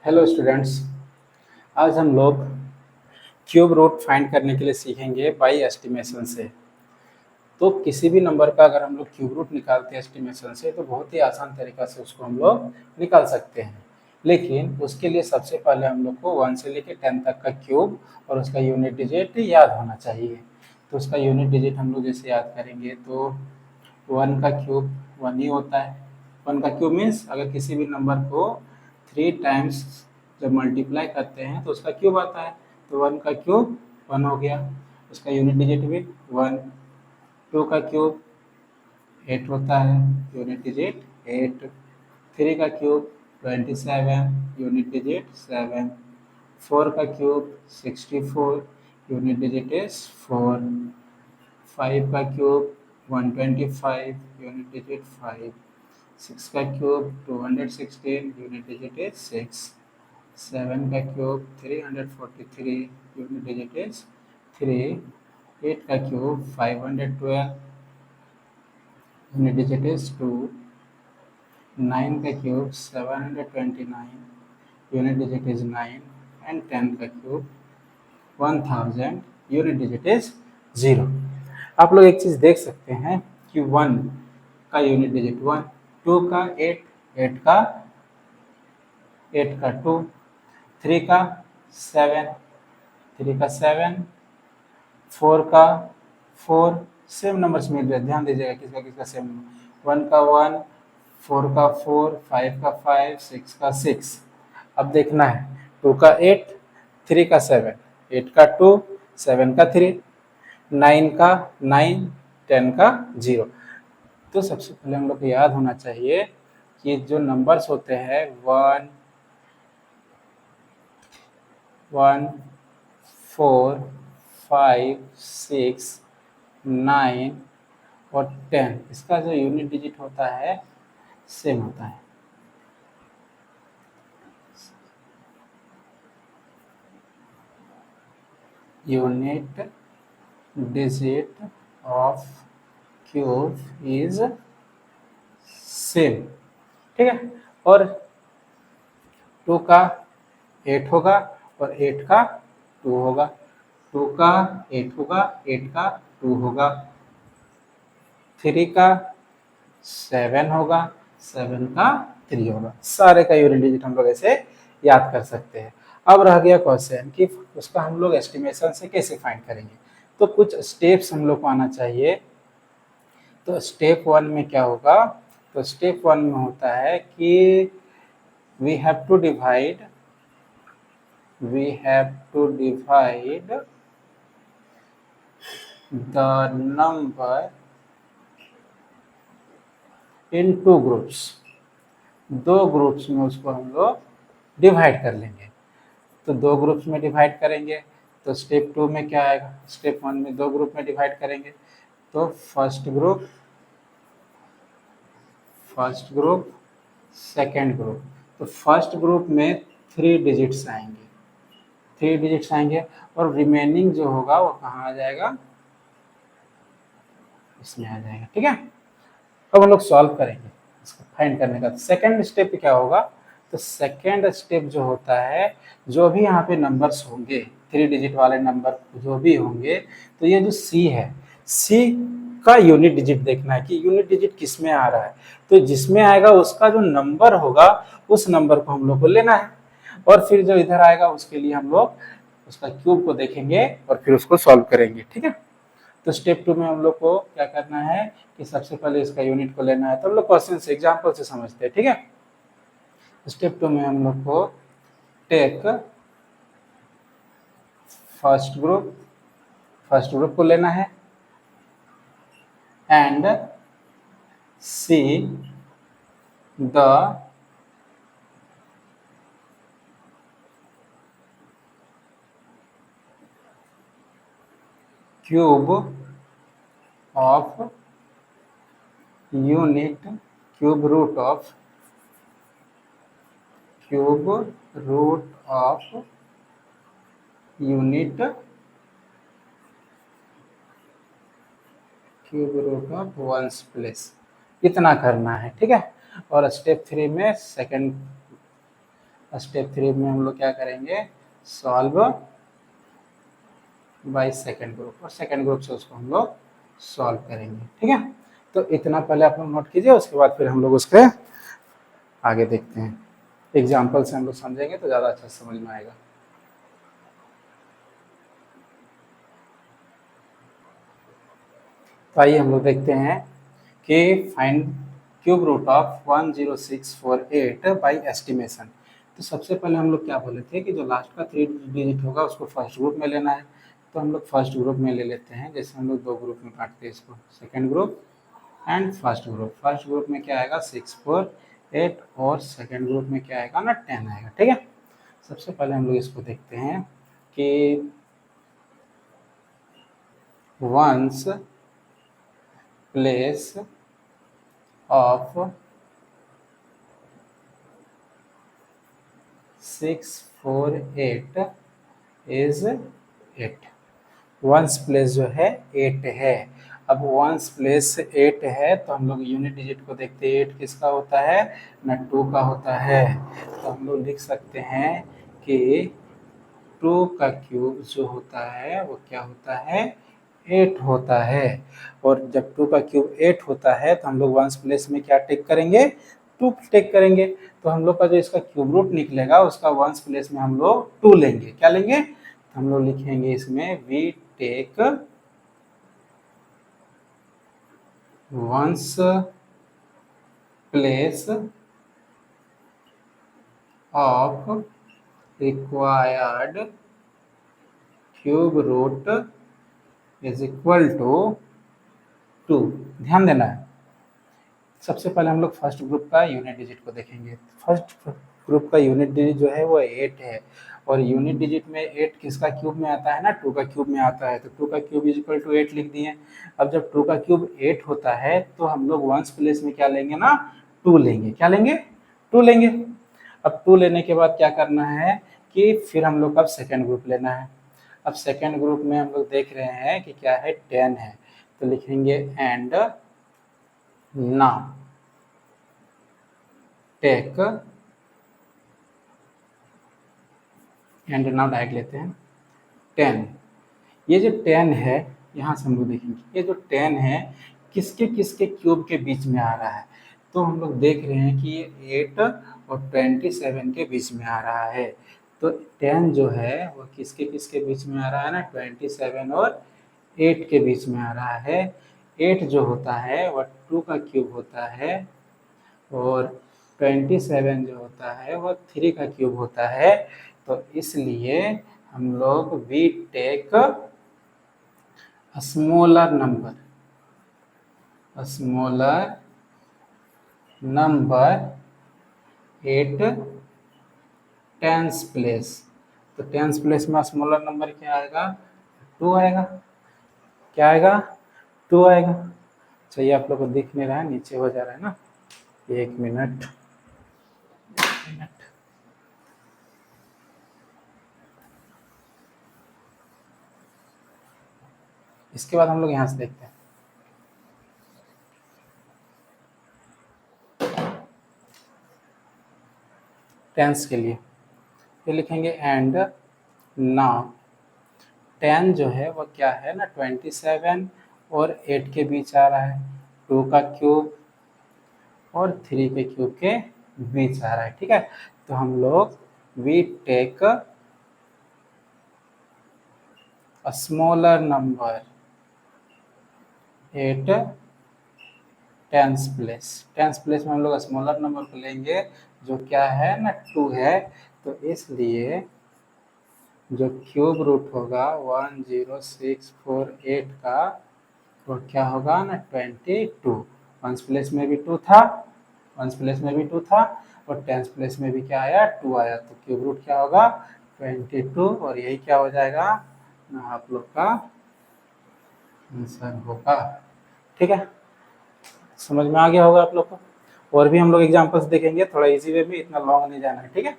Hello students. आज हम लोग क्यूब रूट फाइंड करने के लिए सीखेंगे बाई एस्टिमेशन से। तो किसी भी नंबर का अगर हम लोग क्यूब रूट निकालते हैं एस्टिमेशन से तो बहुत ही आसान तरीका से उसको हम लोग निकाल सकते हैं। लेकिन उसके लिए सबसे पहले हम लोग को 1 से लेकर 10 तक का क्यूब और उसका यूनिट डिजिट याद होना चाहिए। तो उसका यूनिट डिजिट हम लोग जैसे याद करेंगे तो 1 का क्यूब 1 ही होता है। 1 का क्यूब मीन्स अगर किसी भी नंबर को 3 टाइम्स जब मल्टीप्लाई करते हैं तो उसका क्यूब आता है। तो 1 का क्यूब 1 हो गया, उसका यूनिट डिजिट भी 1। 2 का क्यूब 8 होता है, यूनिट डिजिट 8। 3 का क्यूब 27, यूनिट डिजिट 7। 4 का क्यूब 64, यूनिट डिजिट इज 4। 5 का क्यूब 125, यूनिट डिजिट 5। 6 का क्यूब 216, यूनिट डिजिट इज 6। 7 का क्यूब 343, यूनिट डिजिट इज 3। 8 का क्यूब 512, यूनिट डिजिट इज 2। 9 का cube 729, unit digit is 9। And 10 का क्यूब 1000, यूनिट डिजिट इज 0। आप लोग एक चीज़ देख सकते हैं कि 1 का यूनिट डिजिट 1, 2 का 8, 8 का 2, 3 का 7, 3 का 7, 4 का 4। सेम नंबर्स मिल रहे हैं, ध्यान दीजिएगा किसका किसका सेम नंबर। 1 का 1, 4 का 4, 5 का 5, 6 का 6। अब देखना है 2 का 8, 3 का 7, 8 का 2, 7 का 3, 9 का 9, 10 का 0। तो सबसे पहले हम लोग को याद होना चाहिए कि जो नंबर्स होते हैं 1, 1, 4, 5, 6, 9 और 10, इसका जो यूनिट डिजिट होता है सेम होता है। Unit digit of cube is same, ठीक है। और 2 का 8 होगा और 8 का 2 होगा। 2 का 8 होगा, 8 का 2 होगा। 3 का 7 होगा, 7 का 3 होगा। सारे का यूनिट डिजिट हम लोग ऐसे याद कर सकते हैं। अब रह गया क्वेश्चन कि उसका हम लोग एस्टिमेशन से कैसे फाइंड करेंगे। तो कुछ स्टेप्स हम लोग को आना चाहिए। तो स्टेप 1 में क्या होगा, तो स्टेप 1 में होता है कि we have to divide the number in 2 groups. 2 groups में उसको हम लोग डिवाइड कर लेंगे। तो 2 ग्रुप्स में डिवाइड करेंगे तो स्टेप 2 में क्या आएगा, स्टेप 1 में 2 ग्रुप में डिवाइड करेंगे तो फर्स्ट ग्रुप सेकेंड ग्रुप। तो फर्स्ट ग्रुप में 3 डिजिट्स आएंगे, 3 डिजिट्स आएंगे और रिमेनिंग जो होगा वो कहाँ आ जाएगा, इसमें आ जाएगा, ठीक है। अब हम लोग सॉल्व करेंगे इसको फाइंड करने का। सेकेंड स्टेप क्या होगा, तो सेकेंड स्टेप जो होता है, जो भी यहाँ पे नंबर्स होंगे 3 डिजिट वाले नंबर जो भी होंगे, तो ये जो सी है, सी का यूनिट डिजिट देखना है कि यूनिट डिजिट किस में आ रहा है। तो जिसमें आएगा उसका जो नंबर होगा उस नंबर को हम लोग को लेना है और फिर जो इधर आएगा उसके लिए हम लोग उसका क्यूब को देखेंगे और फिर उसको सॉल्व करेंगे, ठीक है। तो स्टेप 2 में हम लोग को क्या करना है कि सबसे पहले इसका यूनिट को लेना है। तो हम लोग क्वेश्चन से एग्जाम्पल से समझते हैं, ठीक है। स्टेप 2 में हम लोग को टेक फर्स्ट ग्रुप को लेना है and see the cube of unit cube root of unit cube root of ones place, इतना करना है, ठीक है। और स्टेप 3 में सेकंड स्टेप 3 में हम लोग क्या करेंगे, सॉल्व बाय सेकंड ग्रुप, और सेकंड ग्रुप से उसको हम लोग सॉल्व करेंगे। ठीक है, तो इतना पहले आप लोग नोट कीजिए, उसके बाद फिर हम लोग उसके आगे देखते हैं। एग्जाम्पल से हम लोग समझेंगे तो ज़्यादा अच्छा समझ में आएगा। तो आइए हम लोग देखते हैं कि find cube root of 10648 by estimation. तो सबसे पहले हम लोग क्या बोले थे कि जो लास्ट का 3 डिजिट होगा उसको फर्स्ट ग्रुप में लेना है। तो हम लोग फर्स्ट ग्रुप में ले लेते हैं, जैसे हम लोग 2 ग्रुप में बांटते हैं इसको, second group and first group. First group में क्या आएगा 648, और सेकेंड ग्रुप में क्या आएगा ना 10 आएगा। ठीक है, सबसे पहले हम लोग इसको देखते हैं कि once place of 648 is 8। Ones place जो है 8 है। अब वंस प्लेस 8 है तो हम लोग यूनिट डिजिट को देखते हैं, 8 किसका होता है ना 2 का होता है। तो हम लोग लिख सकते हैं कि 2 का क्यूब जो होता है वो क्या होता है 8 होता है। और जब 2 का क्यूब 8 होता है तो हम लोग वंस प्लेस में क्या टेक करेंगे 2 टेक करेंगे। तो हम लोग का जो इसका क्यूब रूट निकलेगा उसका वंस प्लेस में हम लोग 2 लेंगे। क्या लेंगे, तो हम लोग लिखेंगे इसमें we take ones place of required cube root is equal to 2। ध्यान देना है, सबसे पहले हम लोग फर्स्ट ग्रुप का यूनिट डिजिट को देखेंगे। फर्स्ट ग्रुप का यूनिट डिजिट जो है वो 8 है, और यूनिट डिजिट में 8 किसका क्यूब में आता है ना 2 का क्यूब में आता है। तो 2 का क्यूब इज इक्वल टू 8 लिख दिए। अब जब 2 का क्यूब 8 होता है तो हम लोग वंस प्लेस में क्या लेंगे ना 2 लेंगे। क्या लेंगे 2 लेंगे। अब 2 लेने के बाद क्या करना है कि फिर हम लोग अब सेकेंड ग्रुप लेना है। अब सेकेंड ग्रुप में हम लोग देख रहे हैं कि क्या है 10 है, तो लिखेंगे and now take, and now direct लेते हैं 10। ये जो 10 है यहाँ से हम लोग देखेंगे ये जो 10 है किसके किसके क्यूब के बीच में आ रहा है। तो हम लोग देख रहे हैं कि ये 8 और 27 के बीच में आ रहा है। तो 10 जो है वो किसके किसके बीच में आ रहा है ना 27 और 8 के बीच में आ रहा है। 8 जो होता है वह 2 का क्यूब होता है, और 27 जो होता है वह 3 का क्यूब होता है। तो इसलिए हम लोग we take smaller number at tens place. तो टेंस प्लेस में स्मॉलर नंबर क्या आएगा 2 आएगा। क्या आएगा 2 आएगा। चाहिए आप लोग को दिख नहीं रहा है, नीचे हो जा रहा है ना, 1 मिनट। इसके बाद हम लोग यहाँ से देखते हैं टेंस के लिए। ये लिखेंगे एंड नाउ 10 जो है वो क्या है ना 27 और 8 के बीच आ रहा है, 2 का क्यूब और 3 के क्यूब के बीच आ रहा है। ठीक है, तो हम लोग we take a smaller number at tens place में हम लोग स्मॉलर नंबर को लेंगे जो क्या है ना 2 है। तो इसलिए जो क्यूब रूट होगा 10648 का वो क्या होगा ना 22। वंस प्लेस में भी 2 था, वंस प्लेस में भी 2 था, और टेंस प्लेस में भी क्या आया 2 आया। तो क्यूब रूट क्या होगा 22, और यही क्या हो जाएगा ना आप लोग का आंसर होगा। ठीक है, समझ में आ गया होगा आप लोग को। और भी हम लोग एग्जांपल्स देखेंगे थोड़ा इजी वे में, इतना लॉन्ग नहीं जाना है। ठीक है,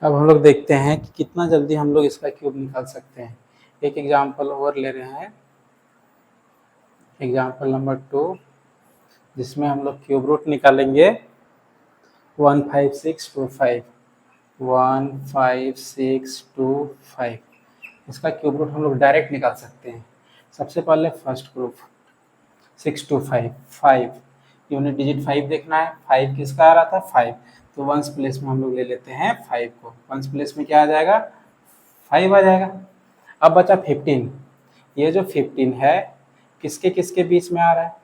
अब हम लोग देखते हैं कि कितना जल्दी हम लोग इसका क्यूब निकाल सकते हैं। एक एग्जाम्पल और ले रहे हैं, एग्जाम्पल नंबर 2, जिसमें हम लोग क्यूब रूट निकालेंगे 15625, 15625। इसका क्यूब रूट हम लोग डायरेक्ट निकाल सकते हैं। सबसे पहले फर्स्ट ग्रुप 625, 5 यूनिट डिजिट 5 देखना है। 5 किसका आ रहा था? 5, तो वंस प्लेस में हम लोग ले लेते हैं 5 को। वंस प्लेस में क्या आ जाएगा? 5 आ जाएगा। अब बचा 15। ये जो 15 है किसके किसके बीच में आ रहा है?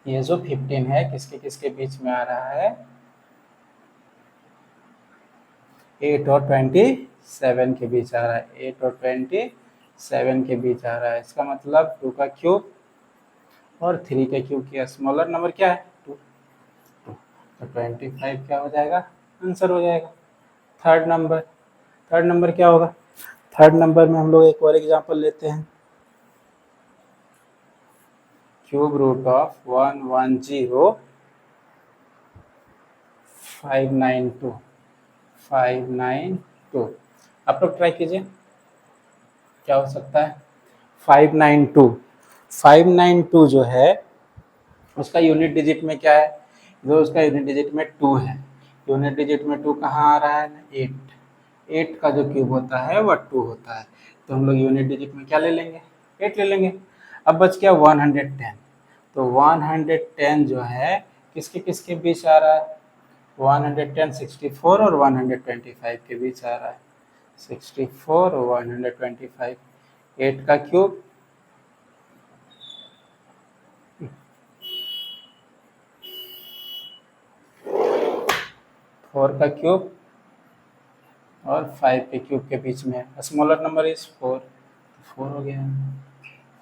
ये जो 15 है किसके किसके बीच में आ रहा है? 8 और 27 के बीच आ रहा है। 8 और 27 के बीच आ रहा है। इसका मतलब 2 का क्यूब और 3 का क्यूब किया। स्मॉलर नंबर क्या है? 2। तो 25 क्या हो जाएगा? आंसर हो जाएगा। थर्ड नंबर क्या होगा? थर्ड नंबर में हम लोग एक और एग्जांपल लेते हैं। Cube root of 110,592। आप लोग ट्राई कीजिए क्या हो सकता है। 592 जो है उसका यूनिट डिजिट में क्या है? जो उसका यूनिट डिजिट में 2 है। यूनिट डिजिट में 2 कहाँ आ रहा है? 8। 8 का जो क्यूब होता है वह 2 होता है। तो हम लोग यूनिट डिजिट में क्या ले लेंगे? 8 ले लेंगे। अब बच गया 110। तो 110 जो है किसके किसके बीच आ रहा है? 110 64 और 125 के बीच आ रहा है। 64 और 125। 8 का क्यूब 4 का क्यूब और 5 के क्यूब के बीच में है। Smaller number is 4। 4 हो गया।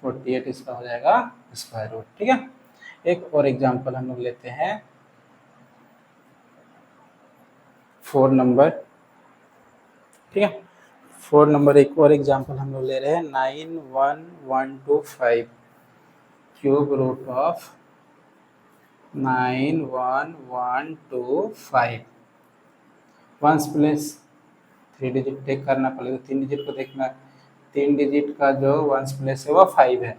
48 इसका हो जाएगा स्क्वायर रूट। ठीक है। एक और एग्जांपल हम लोग लेते हैं 4 नंबर। ठीक है। 4 नंबर एक और एग्जांपल हम लोग ले रहे हैं 91125 cube root of 91125। Ones place 3 digit take करना पड़ेगा। 3 डिजिट को देखना है। 3 डिजिट का जो वंस प्लेस है वो 5 है।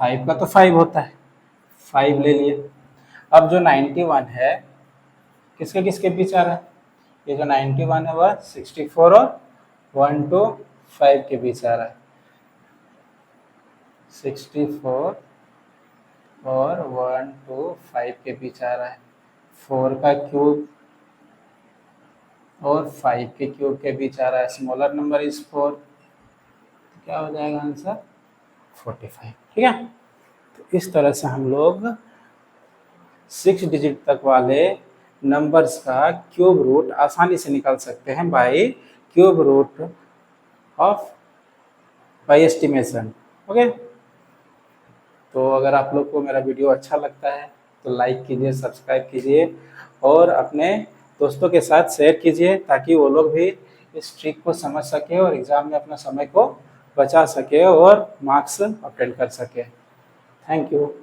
5 का तो 5 होता है। 5 ले लिए। अब जो 91 है किसके किसके बीच आ रहा है? ये जो 91 है वह 64 और 125 के बीच आ रहा है। 64 और 125 के बीच आ रहा है। 4 का क्यूब और 5 के क्यूब के बीच आ रहा है। Smaller number is 4। क्या हो जाएगा आंसर? 45। ठीक है। तो इस तरह से हम लोग 6 डिजिट तक वाले नंबर्स का क्यूब रूट आसानी से निकाल सकते हैं by cube root of by estimation. Okay. तो अगर आप लोग को मेरा वीडियो अच्छा लगता है तो लाइक कीजिए, सब्सक्राइब कीजिए और अपने दोस्तों के साथ शेयर कीजिए ताकि वो लोग भी इस ट्रिक को समझ सके और एग्ज़ाम में अपना समय को बचा सके और मार्क्स ऑब्टेन कर सके। Thank you.